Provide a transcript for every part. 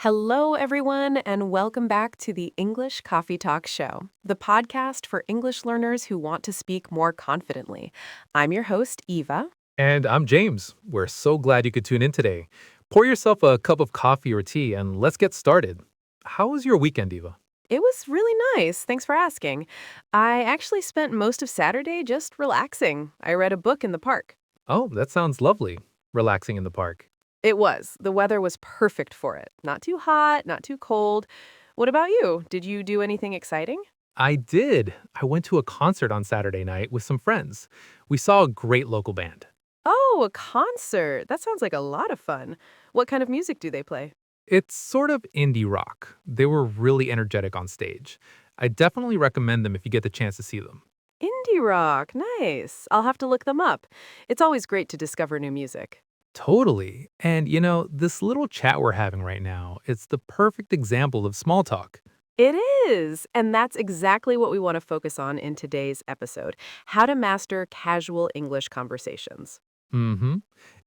Hello, everyone, and welcome back to the English Coffee Talk Show, the podcast for English learners who want to speak more confidently. I'm your host, Eva. And I'm James. We're so glad you could tune in today. Pour yourself a cup of coffee or tea and let's get started. How was your weekend, Eva? It was really nice. Thanks for asking. I actually spent most of Saturday just relaxing. I read a book in the park. Oh, that sounds lovely. Relaxing in the park. It was. The weather was perfect for it. Not too hot, not too cold. What about you? Did you do anything exciting? I did. I went to a concert on Saturday night with some friends. We saw a great local band. Oh, a concert. That sounds like a lot of fun. What kind of music do they play? It's sort of indie rock. They were really energetic on stage. I definitely recommend them if you get the chance to see them. Indie rock. Nice. I'll have to look them up. It's always great to discover new music. Totally. And this little chat we're having right now, it's the perfect example of small talk. It is. And that's exactly what we want to focus on in today's episode: how to master casual English conversations. Mm-hmm.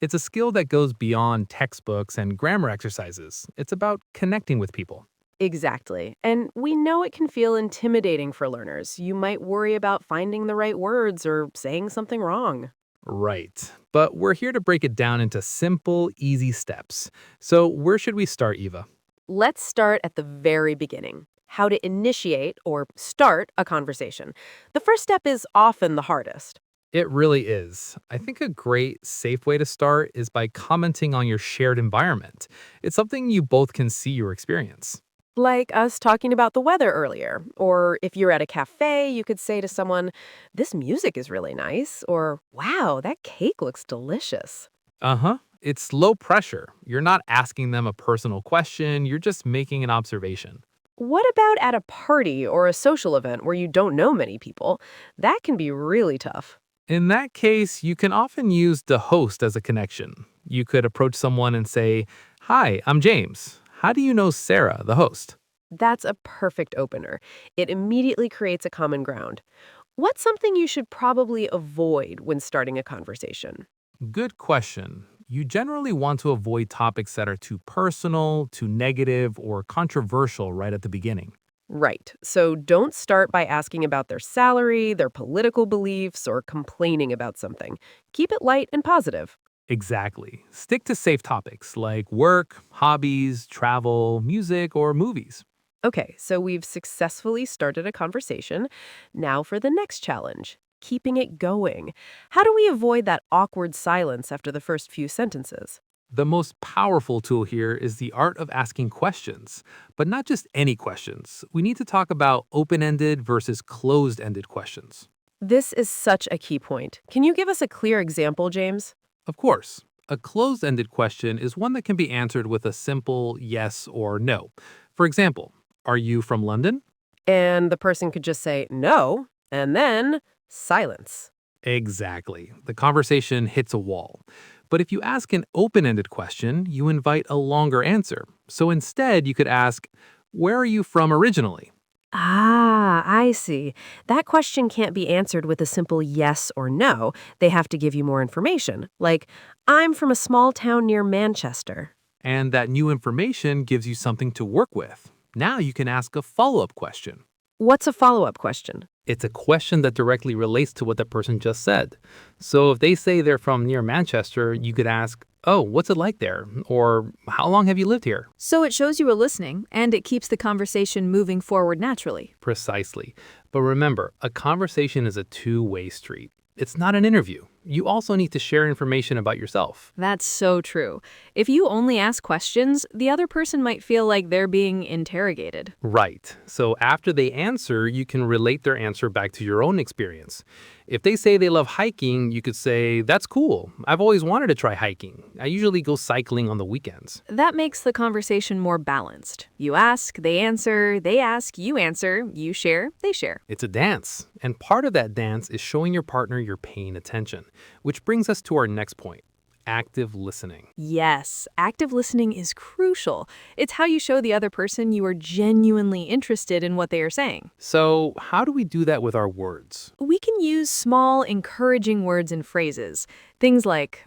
It's a skill that goes beyond textbooks and grammar exercises. It's about connecting with people. Exactly. And we know it can feel intimidating for learners. You might worry about finding the right words or saying something wrong. Right. But we're here to break it down into simple, easy steps. So, where should we start, Eva? Let's start at the very beginning: how to initiate or start a conversation. The first step is often the hardest. It really is. I think a great, safe way to start is by commenting on your shared environment. It's something you both can see or experience. Like us talking about the weather earlier. Or if you're at a cafe, you could say to someone, "This music is really nice," or "Wow, that cake looks delicious." Uh huh. It's low pressure. You're not asking them a personal question, you're just making an observation. What about at a party or a social event where you don't know many people? That can be really tough. In that case, you can often use the host as a connection. You could approach someone and say, "Hi, I'm James. How do you know Sarah, the host?" That's a perfect opener. It immediately creates a common ground. What's something you should probably avoid when starting a conversation? Good question. You generally want to avoid topics that are too personal, too negative, or controversial right at the beginning. Right. So don't start by asking about their salary, their political beliefs, or complaining about something. Keep it light and positive. Exactly. Stick to safe topics like work, hobbies, travel, music, or movies. Okay, so we've successfully started a conversation. Now for the next challenge: keeping it going. How do we avoid that awkward silence after the first few sentences? The most powerful tool here is the art of asking questions, but not just any questions. We need to talk about open ended versus closed ended questions. This is such a key point. Can you give us a clear example, James? Of course, a closed ended question is one that can be answered with a simple yes or no. For example, are you from London? And the person could just say no, and then silence. Exactly. The conversation hits a wall. But if you ask an open ended question, you invite a longer answer. So instead, you could ask, "Where are you from originally?" Ah, I see. That question can't be answered with a simple yes or no. They have to give you more information, like, "I'm from a small town near Manchester." And that new information gives you something to work with. Now you can ask a follow up question. What's a follow-up question? It's a question that directly relates to what the person just said. So if they say they're from near Manchester, you could ask, "Oh, what's it like there?" Or "How long have you lived here?" So it shows you are listening, and it keeps the conversation moving forward naturally. Precisely. But remember, a conversation is a two-way street. It's not an interview. You also need to share information about yourself. That's so true. If you only ask questions, the other person might feel like they're being interrogated. Right. So after they answer, you can relate their answer back to your own experience. If they say they love hiking, you could say, "That's cool. I've always wanted to try hiking. I usually go cycling on the weekends." That makes the conversation more balanced. You ask, they answer, they ask, you answer, you share, they share. It's a dance. And part of that dance is showing your partner you're paying attention, which brings us to our next point: active listening. Yes, active listening is crucial. It's how you show the other person you are genuinely interested in what they are saying. So, how do we do that with our words? We can use small, encouraging words and phrases. Things like,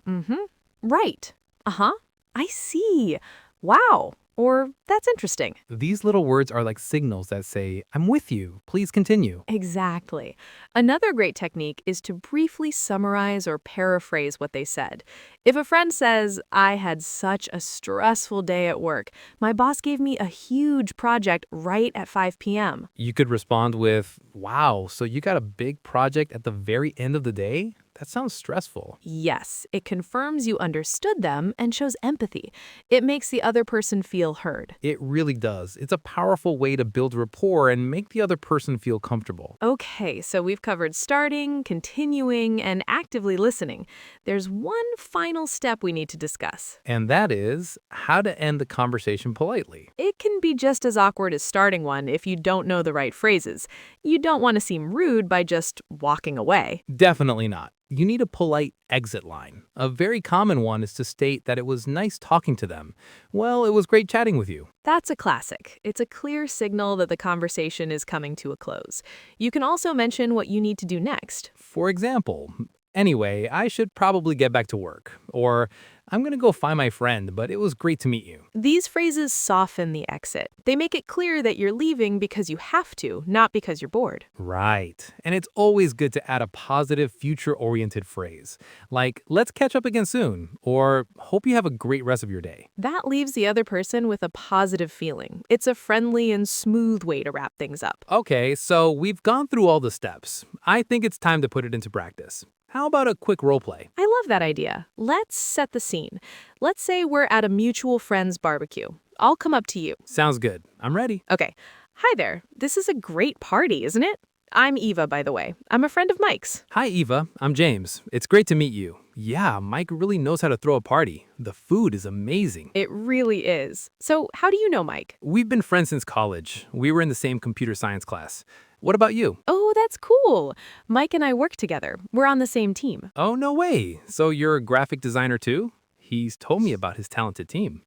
right, uh-huh, I see, wow, or that's interesting. These little words are like signals that say, I'm with you, please continue. Exactly. Another great technique is to briefly summarize or paraphrase what they said. If a friend says, I had such a stressful day at work, my boss gave me a huge project right at 5 p.m. You could respond with, wow, so you got a big project at the very end of the day? That sounds stressful. Yes, it confirms you understood them and shows empathy. It makes the other person feel heard. It really does. It's a powerful way to build rapport and make the other person feel comfortable. Okay, so we've covered starting, continuing, and actively listening. There's one final step we need to discuss. And that is how to end the conversation politely. It can be just as awkward as starting one if you don't know the right phrases. You don't want to seem rude by just walking away. Definitely not. You need a polite exit line. A very common one is to state that it was nice talking to them. Well, it was great chatting with you. That's a classic. It's a clear signal that the conversation is coming to a close. You can also mention what you need to do next. For example, anyway, I should probably get back to work. Or, I'm going to go find my friend, but it was great to meet you. These phrases soften the exit. They make it clear that you're leaving because you have to, not because you're bored. Right. And it's always good to add a positive, future-oriented phrase, like, let's catch up again soon, or hope you have a great rest of your day. That leaves the other person with a positive feeling. It's a friendly and smooth way to wrap things up. Okay, so we've gone through all the steps. I think it's time to put it into practice. How about a quick role play? I love that idea. Let's set the scene. Let's say we're at a mutual friend's barbecue. I'll come up to you. Sounds good. I'm ready. Okay. Hi there. This is a great party, isn't it? I'm Eva, by the way. I'm a friend of Mike's. Hi, Eva. I'm James. It's great to meet you. Yeah, Mike really knows how to throw a party. The food is amazing. It really is. So, how do you know Mike? We've been friends since college. We were in the same computer science class. What about you? Oh, that's cool. Mike and I work together. We're on the same team. Oh, no way. So you're a graphic designer too? He's told me about his talented team.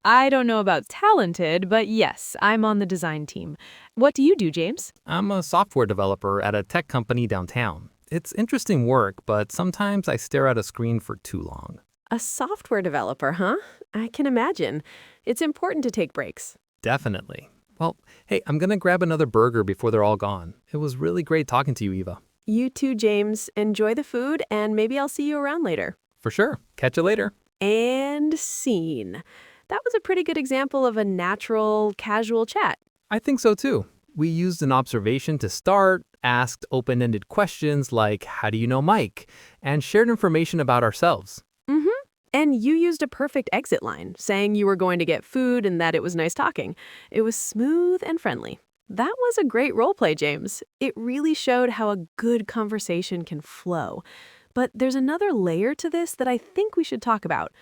I don't know about talented, but yes, I'm on the design team. What do you do, James? I'm a software developer at a tech company downtown. It's interesting work, but sometimes I stare at a screen for too long. A software developer, huh? I can imagine. It's important to take breaks. Definitely. Well, hey, I'm gonna grab another burger before they're all gone. It was really great talking to you, Eva. You too, James. Enjoy the food, and maybe I'll see you around later. For sure. Catch you later. And scene. That was a pretty good example of a natural, casual chat. I think so too. We used an observation to start, asked open-ended questions like, how do you know Mike? And shared information about ourselves. Mm-hmm. And you used a perfect exit line, saying you were going to get food and that it was nice talking. It was smooth and friendly. That was a great role play, James. It really showed how a good conversation can flow. But there's another layer to this that I think we should talk about: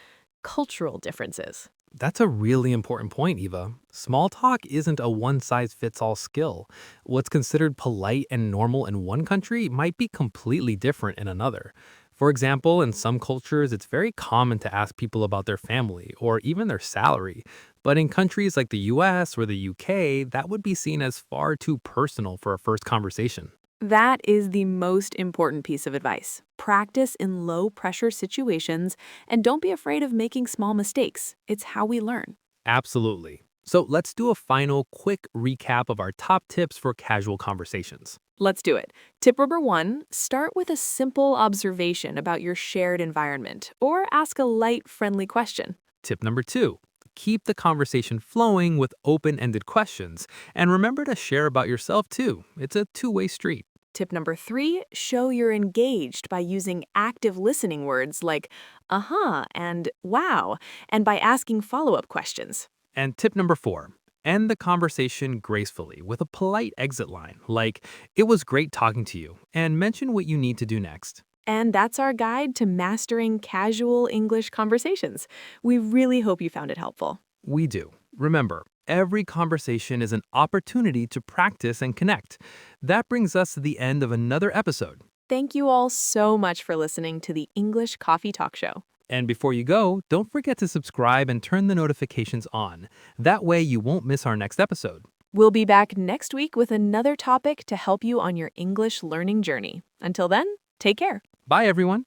cultural differences. That's a really important point, Eva. Small talk isn't a one-size-fits-all skill. What's considered polite and normal in one country might be completely different in another. For example, in some cultures, it's very common to ask people about their family or even their salary. But in countries like the US or the UK, that would be seen as far too personal for a first conversation. That is the most important piece of advice. Practice in low-pressure situations, and don't be afraid of making small mistakes. It's how we learn. Absolutely. So let's do a final quick recap of our top tips for casual conversations. Let's do it. Tip number 1, start with a simple observation about your shared environment, or ask a light, friendly question. Tip number 2, keep the conversation flowing with open-ended questions. And remember to share about yourself too. It's a two-way street. Tip number 3, show you're engaged by using active listening words like uh-huh and wow, and by asking follow-up questions. And tip number 4, end the conversation gracefully with a polite exit line, like, it was great talking to you, and mention what you need to do next. And that's our guide to mastering casual English conversations. We really hope you found it helpful. We do. Remember, every conversation is an opportunity to practice and connect. That brings us to the end of another episode. Thank you all so much for listening to the English Coffee Talk Show. And before you go, don't forget to subscribe and turn the notifications on. That way you won't miss our next episode. We'll be back next week with another topic to help you on your English learning journey. Until then, take care. Bye, everyone.